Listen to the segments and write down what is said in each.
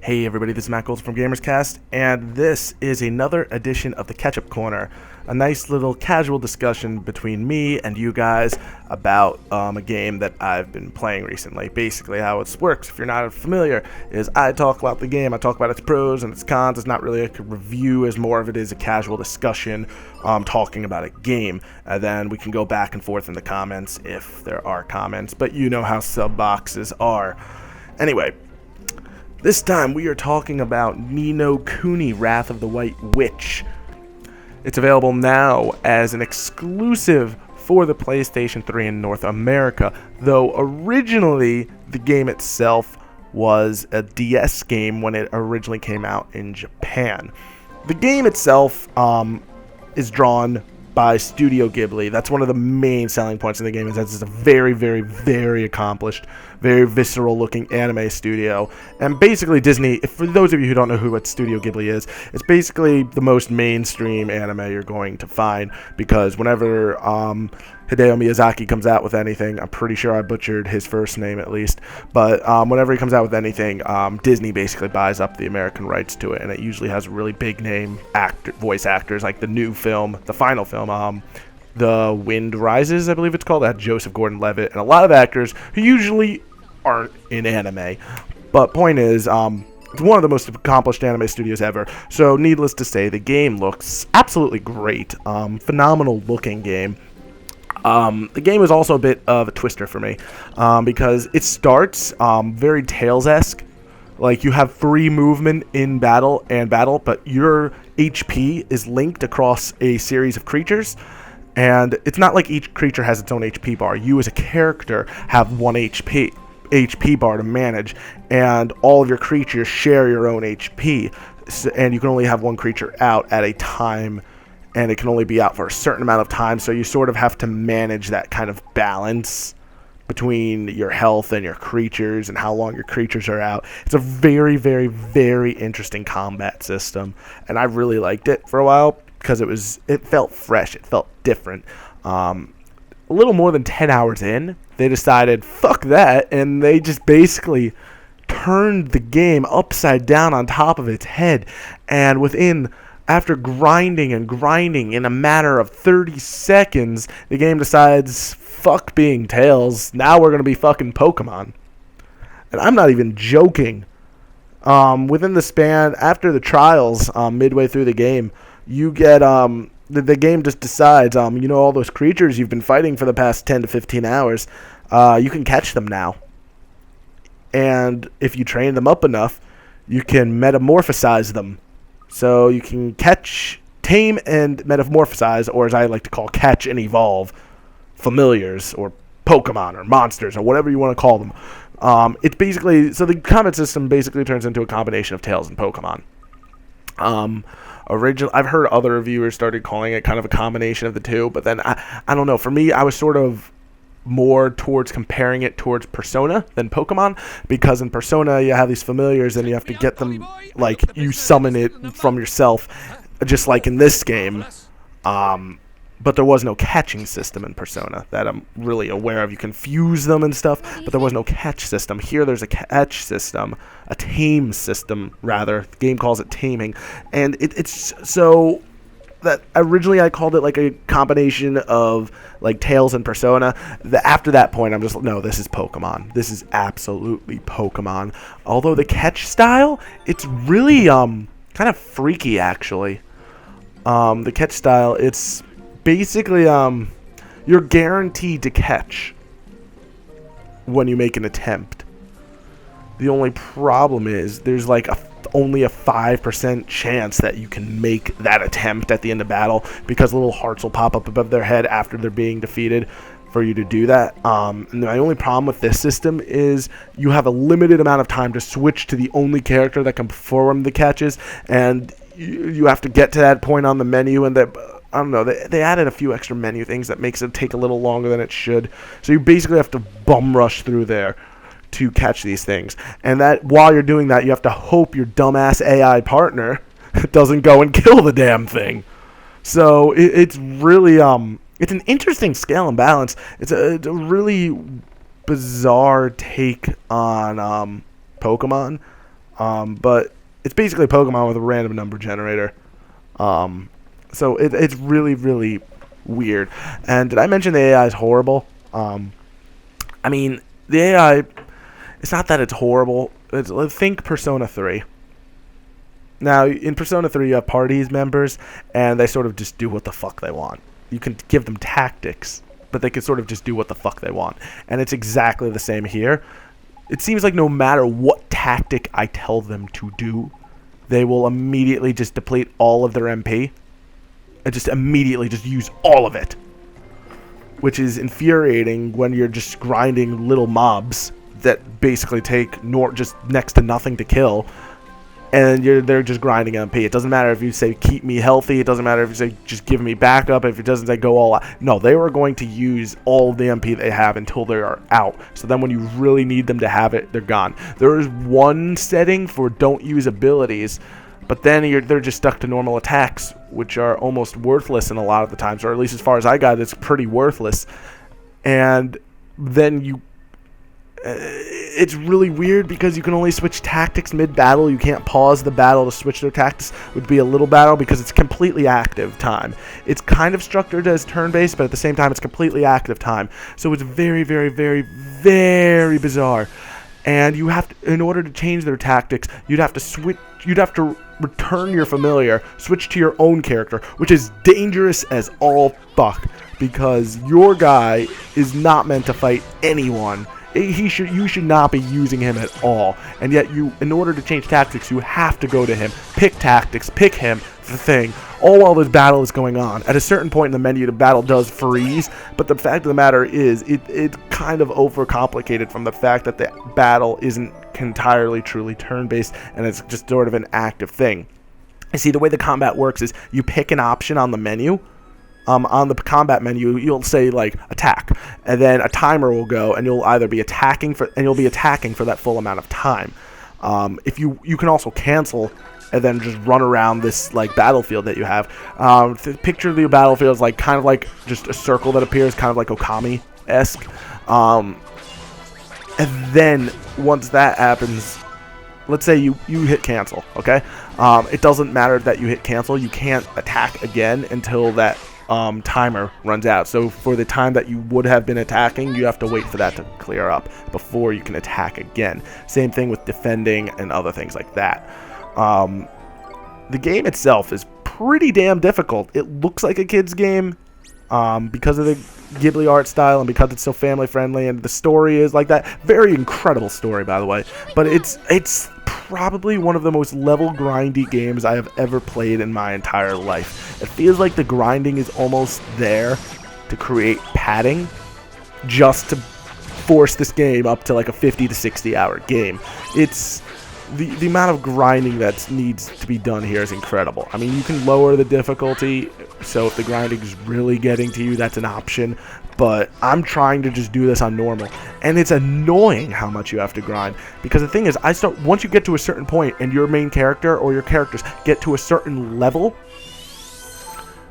Hey everybody, this is Matt Gold from GamersCast, and this is another edition of the Catchup Corner, a nice little casual discussion between me and you guys about a game that I've been playing recently. Basically how it works, if you're not familiar, is I talk about the game, I talk about its pros and its cons. It's not really a review, as more of it is a casual discussion talking about a game, and then we can go back and forth in the comments if there are comments, but you know how sub boxes are. Anyway, this time we are talking about Ni No Kuni, Wrath of the White Witch. It's available now as an exclusive for the PlayStation 3 in North America, though originally the game itself was a DS game when it originally came out in Japan. The game itself is drawn by Studio Ghibli. That's one of the main selling points in the game, is that it's a very, very, very accomplished, very visceral looking anime studio. And basically Disney, for those of you who don't know what Studio Ghibli is, it's basically the most mainstream anime you're going to find, because whenever Hideo Miyazaki comes out with anything, I'm pretty sure I butchered his first name at least, but whenever he comes out with anything, Disney basically buys up the American rights to it, and it usually has really big name voice actors, like the new film, the final film, The Wind Rises, I believe it's called, that had Joseph Gordon-Levitt, and a lot of actors who usually aren't in anime. But point is, it's one of the most accomplished anime studios ever, so needless to say, the game looks absolutely great. Phenomenal looking game. The game is also a bit of a twister for me, because it starts very Tales-esque. Like, you have free movement in battle, but your HP is linked across a series of creatures, and it's not like each creature has its own HP bar. You as a character have one HP bar to manage, and all of your creatures share your own HP, and you can only have one creature out at a time, and it can only be out for a certain amount of time, so you sort of have to manage that kind of balance between your health and your creatures and how long your creatures are out. It's a very, very, very interesting combat system, and I really liked it for a while because it felt fresh, it felt different. A little more than 10 hours in, they decided, fuck that, and they just basically turned the game upside down on top of its head, and after grinding and grinding in a matter of 30 seconds, the game decides, fuck being Tales, now we're going to be fucking Pokemon. And I'm not even joking. Within the span, after the trials, midway through the game, you get, the game just decides, all those creatures you've been fighting for the past 10 to 15 hours, you can catch them now. And if you train them up enough, you can metamorphosize them. So you can catch, tame, and metamorphosize, or as I like to call, catch and evolve, familiars, or Pokemon, or monsters, or whatever you want to call them. It's basically, so the combat system basically turns into a combination of Tales and Pokemon. I've heard other reviewers started calling it kind of a combination of the two, but then, I don't know, for me, I was sort of more towards comparing it towards Persona than Pokemon, because in Persona you have these familiars and you have to get them, like, you summon it from yourself, just like in this game, but there was no catching system in Persona that I'm really aware of. You can fuse them and stuff, but there was no catch system. Here there's a catch system, a tame system rather. The game calls it taming, and it's so that originally I called it like a combination of like Tales and Persona. After that point, I'm just, no, this is Pokemon. This is absolutely Pokemon. Although the catch style, it's really kind of freaky actually. The catch style, it's basically you're guaranteed to catch when you make an attempt. The only problem is there's like only a 5% chance that you can make that attempt at the end of battle, because little hearts will pop up above their head after they're being defeated for you to do that. And my only problem with this system is you have a limited amount of time to switch to the only character that can perform the catches, and you have to get to that point on the menu, and I don't know, they added a few extra menu things that makes it take a little longer than it should. So you basically have to bum rush through there to catch these things, and that while you're doing that, you have to hope your dumbass AI partner doesn't go and kill the damn thing. So it's really it's an interesting scale and balance. It's a really bizarre take on Pokemon. But it's basically a Pokemon with a random number generator. So it's really, really weird. And did I mention the AI is horrible? I mean, the AI, it's not that it's horrible. Think Persona 3. Now, in Persona 3, you have parties members, and they sort of just do what the fuck they want. You can give them tactics, but they can sort of just do what the fuck they want. And it's exactly the same here. It seems like no matter what tactic I tell them to do, they will immediately just deplete all of their MP and just immediately just use all of it, which is infuriating when you're just grinding little mobs that basically take just next to nothing to kill, and they're just grinding MP. It doesn't matter if you say keep me healthy. It doesn't matter if you say just give me backup. If it doesn't say go all out. No, they are going to use all of the MP they have until they are out. So then when you really need them to have it, they're gone. There is one setting for don't use abilities, but then they're just stuck to normal attacks, which are almost worthless in a lot of the times, or at least as far as I got, it's pretty worthless. And then it's really weird because you can only switch tactics mid-battle. You can't pause the battle to switch their tactics. It would be a little battle because it's completely active time. It's kind of structured as turn-based, but at the same time, it's completely active time. So it's very, very, very, very bizarre. And you have to, in order to change their tactics, you'd have to return your familiar, switch to your own character, which is dangerous as all fuck because your guy is not meant to fight anyone. You should not be using him at all, and yet in order to change tactics, you have to go to him, pick tactics, pick him, the thing, all while this battle is going on. At a certain point in the menu, the battle does freeze, but the fact of the matter is, it's kind of overcomplicated from the fact that the battle isn't entirely truly turn-based, and it's just sort of an active thing. You see, the way the combat works is you pick an option on the menu. On the combat menu, you'll say like attack, and then a timer will go, and you'll either be attacking for that full amount of time. If you can also cancel and then just run around this like battlefield that you have. Picture the battlefield as like kind of like just a circle that appears, kind of like Okami-esque. And then once that happens, let's say you hit cancel, okay? It doesn't matter that you hit cancel. You can't attack again until that timer runs out. So for the time that you would have been attacking, you have to wait for that to clear up before you can attack again. Same thing with defending and other things like that. The game itself is pretty damn difficult. It looks like a kid's game because of the Ghibli art style and because it's so family friendly, and the story is like that. Very incredible story, by the way. But it's probably one of the most level grindy games I have ever played in my entire life. It feels like the grinding is almost there to create padding just to force this game up to like a 50 to 60 hour game. It's the amount of grinding that needs to be done here is incredible. I mean, you can lower the difficulty, so if the grinding is really getting to you, that's an option. But I'm trying to just do this on normal, and it's annoying how much you have to grind. Because the thing is, once you get to a certain point and your main character or your characters get to a certain level,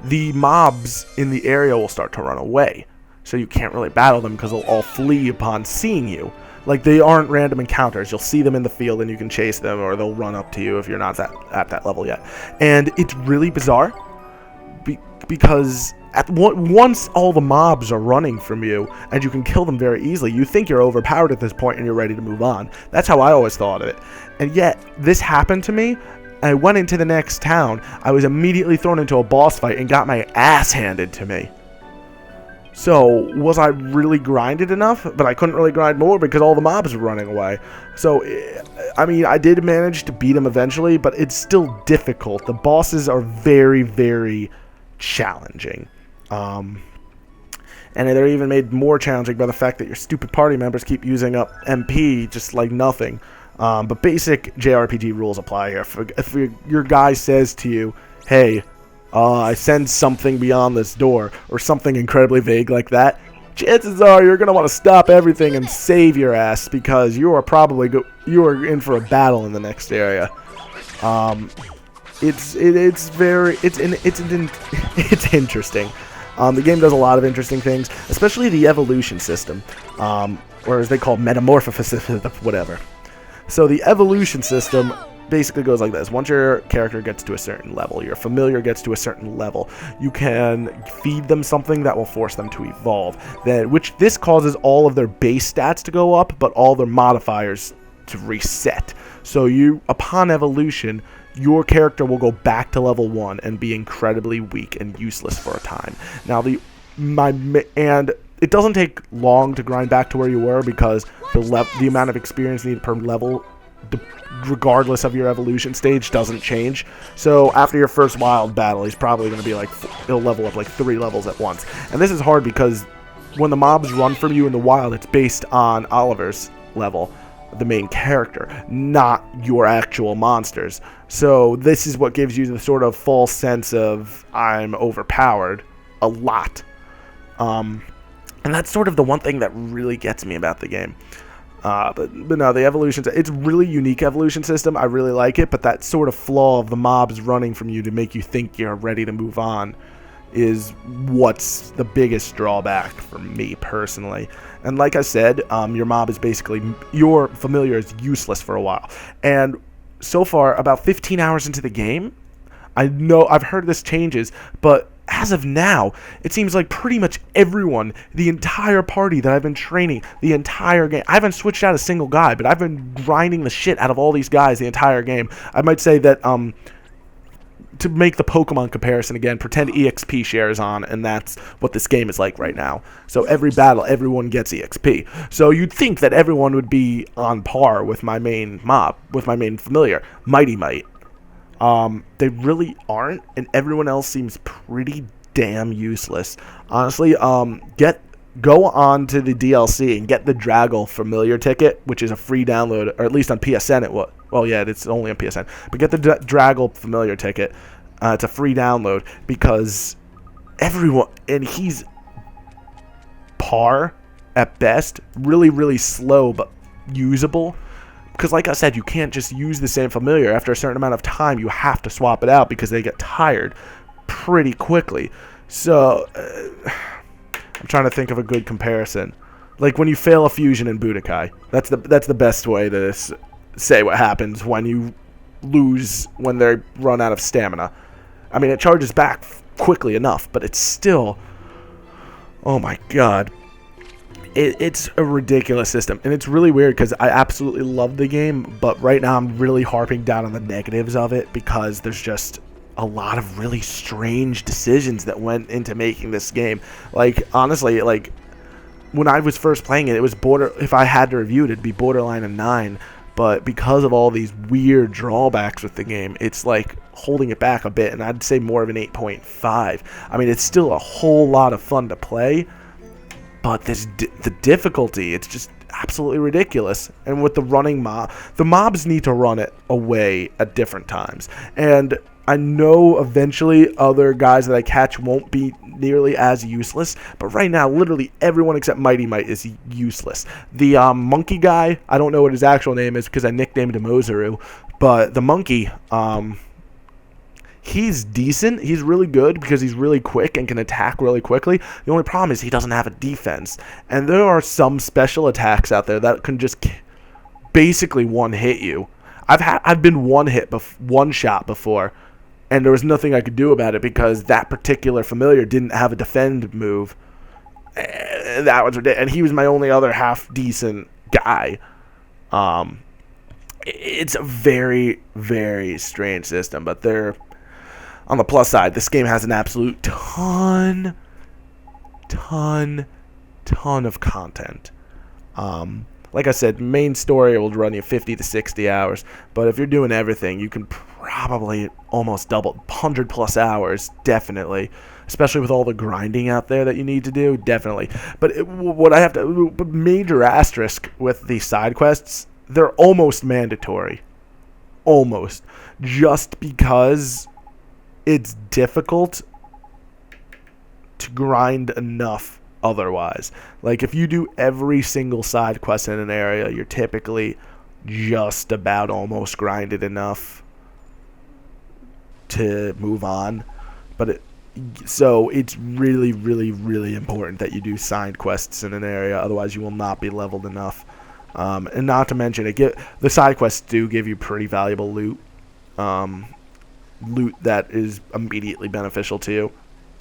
the mobs in the area will start to run away. So you can't really battle them because they'll all flee upon seeing you. Like, they aren't random encounters. You'll see them in the field and you can chase them, or they'll run up to you if you're not at that level yet. And it's really bizarre because once all the mobs are running from you and you can kill them very easily, you think you're overpowered at this point and you're ready to move on. That's how I always thought of it. And yet, this happened to me. I went into the next town. I was immediately thrown into a boss fight and got my ass handed to me. So, was I really grinded enough? But I couldn't really grind more because all the mobs were running away. So, I mean, I did manage to beat them eventually, but it's still difficult. The bosses are very, very challenging. And they're even made more challenging by the fact that your stupid party members keep using up MP just like nothing. But basic JRPG rules apply here. If your guy says to you, hey, I send something beyond this door, or something incredibly vague like that, chances are you're going to want to stop everything and save your ass, because you are probably you are in for a battle in the next area. It's interesting. The game does a lot of interesting things, especially the evolution system, or as they call metamorphosis, whatever. So the evolution system basically goes like this. Once your character gets to a certain level, your familiar gets to a certain level, you can feed them something that will force them to evolve. Which this causes all of their base stats to go up, but all their modifiers to reset. So upon evolution, your character will go back to level 1 and be incredibly weak and useless for a time. Now and it doesn't take long to grind back to where you were, because the amount of experience needed per level, regardless of your evolution stage, doesn't change. So after your first wild battle, he's probably going to be he'll level up 3 levels at once. And this is hard because when the mobs run from you in the wild, it's based on Oliver's level, the main character, not your actual monsters. So this is what gives you the sort of false sense of I'm overpowered a lot. And that's sort of the one thing that really gets me about the game. But no, the evolution, it's a really unique evolution system. I really like it, but that sort of flaw of the mobs running from you to make you think you're ready to move on is what's the biggest drawback for me personally. And like I said, your familiar is useless for a while. And so far, about 15 hours into the game, I know I've heard this changes, but as of now, it seems like pretty much everyone, the entire party that I've been training the entire game, I haven't switched out a single guy, but I've been grinding the shit out of all these guys the entire game. I might say that, to make the Pokemon comparison again, pretend EXP shares on, and that's what this game is like right now. So every battle, everyone gets EXP. So you'd think that everyone would be on par with my main familiar, Mighty Might. They really aren't, and everyone else seems pretty damn useless. Honestly, go on to the DLC and get the Draggle familiar ticket, which is a free download, or at least on PSN it was. Well, yeah, it's only on PSN. But get the Draggle familiar ticket. It's a free download, because everyone, and he's par at best, really, really slow but usable. Because like I said, you can't just use the same familiar. After a certain amount of time, you have to swap it out because they get tired pretty quickly. So, I'm trying to think of a good comparison. Like when you fail a fusion in Budokai. That's the best way to say what happens when you lose, when they run out of stamina. I mean, it charges back quickly enough, but it's still... Oh my god. It's a ridiculous system, and it's really weird because I absolutely love the game, but right now I'm really harping down on the negatives of it because there's just a lot of really strange decisions that went into making this game. Like, honestly, like, when I was first playing it, it was if I had to review it, it'd be borderline a 9, but because of all these weird drawbacks with the game, it's like holding it back a bit, and I'd say more of an 8.5. I mean, it's still a whole lot of fun to play, but the difficulty, it's just absolutely ridiculous. And with the running the mobs need to run it away at different times. And I know eventually other guys that I catch won't be nearly as useless, but right now, literally everyone except Mighty Might is useless. The monkey guy, I don't know what his actual name is because I nicknamed him Ozaru, but the monkey, he's decent. He's really good because he's really quick and can attack really quickly. The only problem is he doesn't have a defense. And there are some special attacks out there that can just basically one-hit you. I've been one shot before, and there was nothing I could do about it because that particular familiar didn't have a defend move. And that was ridiculous. And he was my only other half-decent guy. It's a very, very strange system, but on the plus side, this game has an absolute ton of content. Like I said, main story will run you 50 to 60 hours, but if you're doing everything, you can probably almost double, 100 plus hours, definitely, especially with all the grinding out there that you need to do, definitely. But major asterisk with the side quests, they're almost mandatory. Almost. Just because it's difficult to grind enough otherwise. Like, if you do every single side quest in an area, you're typically just about almost grinded enough to move on. So it's really, really, really important that you do side quests in an area, otherwise you will not be leveled enough. And not to mention, the side quests do give you pretty valuable loot. Loot that is immediately beneficial to you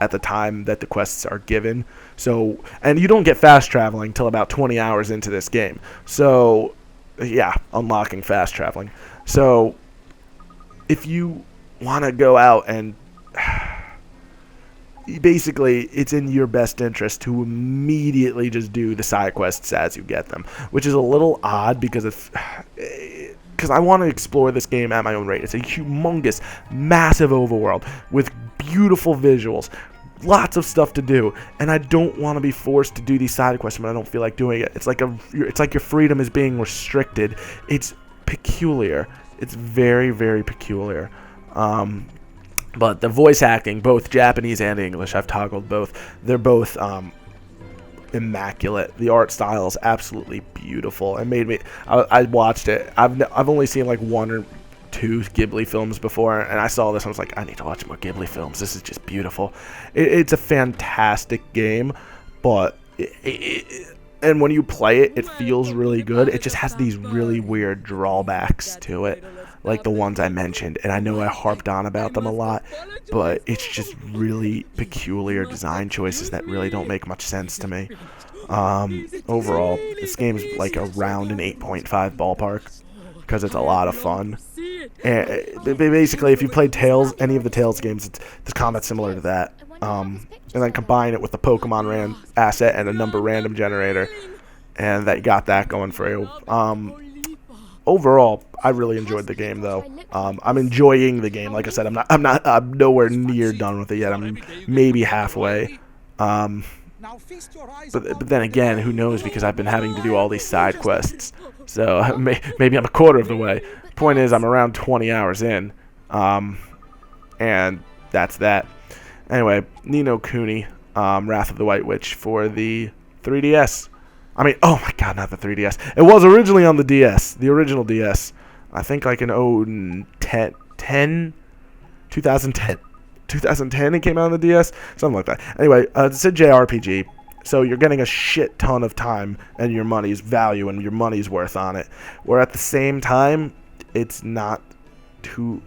at the time that the quests are given. So, and you don't get fast traveling until about 20 hours into this game. So, yeah, unlocking fast traveling. So, if you want to go out and basically, it's in your best interest to immediately just do the side quests as you get them, which is a little odd because I want to explore this game at my own rate. It's a humongous, massive overworld with beautiful visuals, lots of stuff to do, and I don't want to be forced to do these side quests when I don't feel like doing it. It's like your freedom is being restricted. It's peculiar. It's very, very peculiar. But the voice acting, both Japanese and English, I've toggled both. They're both immaculate. The art style is absolutely beautiful. It made me. I watched it. I've only seen like 1 or 2 Ghibli films before, and I saw this and I was like, I need to watch more Ghibli films. This is just beautiful. It's a fantastic game, but and when you play it, it feels really good. It just has these really weird drawbacks to it, like the ones I mentioned, and I know I harped on about them a lot, but it's just really peculiar design choices that really don't make much sense to me. Overall, this game's like around an 8.5 ballpark, because it's a lot of fun. And basically, if you played Tales, any of the Tales games, the combat's similar to that. And then combine it with the Pokemon asset and a number random generator, and that got that going for you. Overall, I really enjoyed the game, though. I'm enjoying the game. Like I said, I'm nowhere near done with it yet. I'm maybe halfway. But then again, who knows? Because I've been having to do all these side quests, so maybe I'm a quarter of the way. Point is, I'm around 20 hours in, and that's that. Anyway, Ni No Kuni, Wrath of the White Witch for the 3DS. I mean, oh my god, not the 3DS. It was originally on the DS, the original DS. I think like in 2010 it came out on the DS, something like that. Anyway, it's a JRPG, so you're getting a shit ton of time and your money's value and your money's worth on it. Where at the same time, it's not too...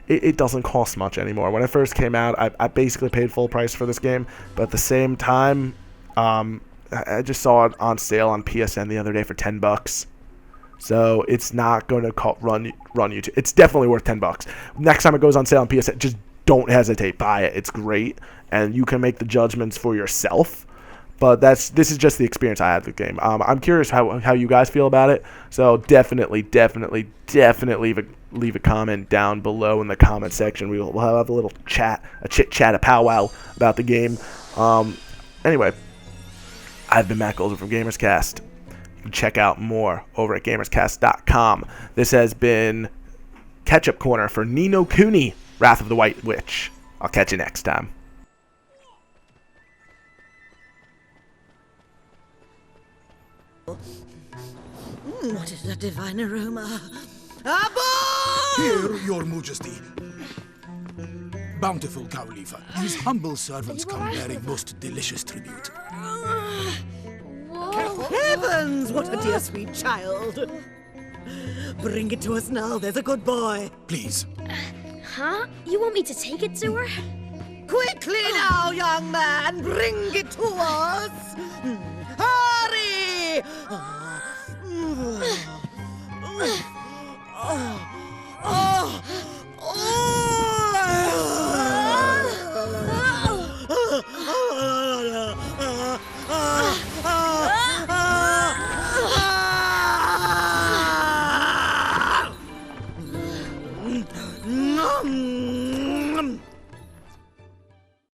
It doesn't cost much anymore. When it first came out, I basically paid full price for this game, but at the same time, I just saw it on sale on PSN the other day for $10. So it's not going to run you to... It's definitely worth $10. Next time it goes on sale on PSN, just don't hesitate. Buy it. It's great, and you can make the judgments for yourself. But this is just the experience I had with the game. I'm curious how you guys feel about it. So definitely leave a comment down below in the comment section. We'll have a little chat, a chit-chat, a powwow about the game. Anyway, I've been Matt Golden from GamersCast. You can check out more over at GamersCast.com. This has been Catchup Corner for Ni No Kuni, Wrath of the White Witch. I'll catch you next time. What is that divine aroma? Here, your majesty. Bountiful Khalifa, these humble servants come bearing most delicious tribute. Heavens, what a dear sweet child. Bring it to us now, there's a good boy. Please. Huh? You want me to take it to her? Quickly now, young man, bring it to us. Hurry!